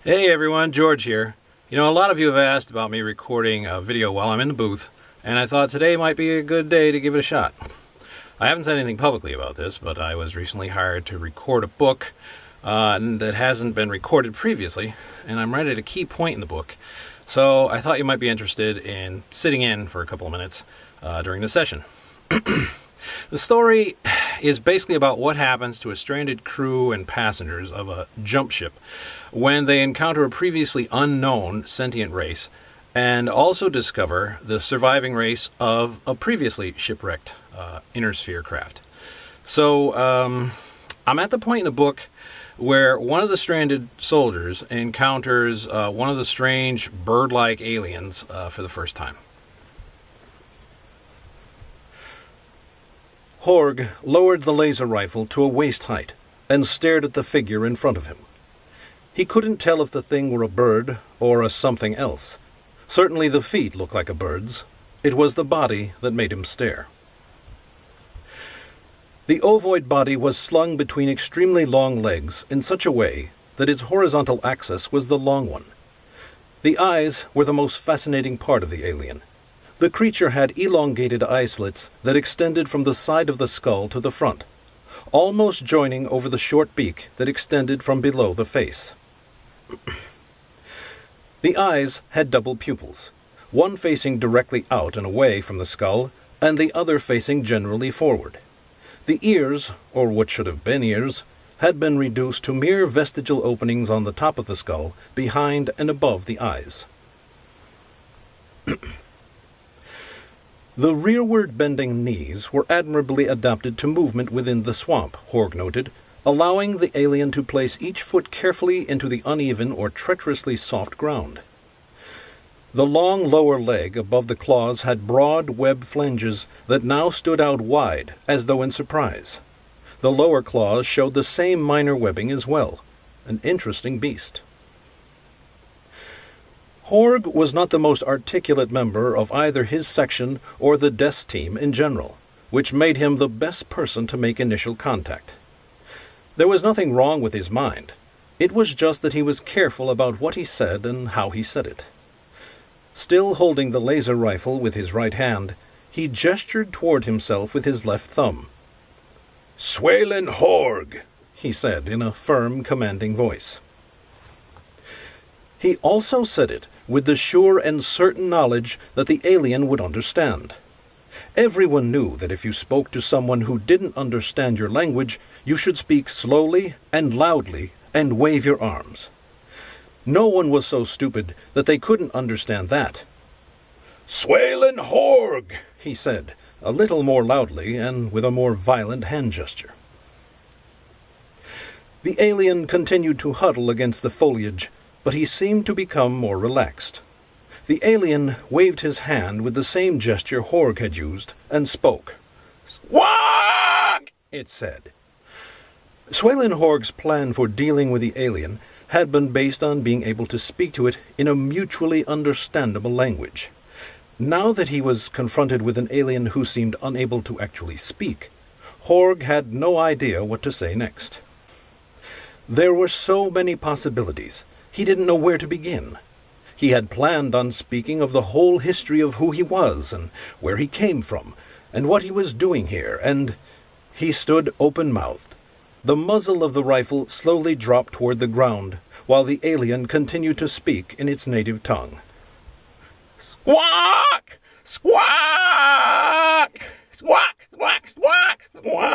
Hey everyone, George here. You know, a lot of you have asked about me recording a video while I'm in the booth, and I thought today might be a good day to give it a shot. I haven't said anything publicly about this, but I was recently hired to record a book that hasn't been recorded previously, and I'm right at a key point in the book. So I thought you might be interested in sitting in for a couple of minutes during the session. The story is basically about what happens to a stranded crew and passengers of a jump ship when they encounter a previously unknown sentient race and also discover the surviving race of a previously shipwrecked inner sphere craft. So I'm at the point in the book where one of the stranded soldiers encounters one of the strange bird-like aliens for the first time. Horg lowered the laser rifle to a waist height and stared at the figure in front of him. He couldn't tell if the thing were a bird or a something else. Certainly the feet looked like a bird's. It was the body that made him stare. The ovoid body was slung between extremely long legs in such a way that its horizontal axis was the long one. The eyes were the most fascinating part of the alien. The creature had elongated eye slits that extended from the side of the skull to the front, almost joining over the short beak that extended from below the face. The eyes had double pupils, one facing directly out and away from the skull, and the other facing generally forward. The ears, or what should have been ears, had been reduced to mere vestigial openings on the top of the skull, behind and above the eyes. The rearward-bending knees were admirably adapted to movement within the swamp, Horg noted, allowing the alien to place each foot carefully into the uneven or treacherously soft ground. The long lower leg above the claws had broad web flanges that now stood out wide, as though in surprise. The lower claws showed the same minor webbing as well. An interesting beast. Horg was not the most articulate member of either his section or the desk team in general, which made him the best person to make initial contact. There was nothing wrong with his mind. It was just that he was careful about what he said and how he said it. Still holding the laser rifle with his right hand, he gestured toward himself with his left thumb. "Swalen Horg," he said in a firm, commanding voice. He also said it with the sure and certain knowledge that the alien would understand. Everyone knew that if you spoke to someone who didn't understand your language, you should speak slowly and loudly and wave your arms. No one was so stupid that they couldn't understand that. "Swalen Horg," he said, a little more loudly and with a more violent hand gesture. The alien continued to huddle against the foliage, but he seemed to become more relaxed. The alien waved his hand with the same gesture Horg had used and spoke. "Squawk!" it said. Swalen Horg's plan for dealing with the alien had been based on being able to speak to it in a mutually understandable language. Now that he was confronted with an alien who seemed unable to actually speak, Horg had no idea what to say next. There were so many possibilities. He didn't know where to begin. He had planned on speaking of the whole history of who he was and where he came from and what he was doing here, and he stood open-mouthed. The muzzle of the rifle slowly dropped toward the ground, while the alien continued to speak in its native tongue. "Squawk! Squawk! Squawk! Squawk! Squawk! Squawk!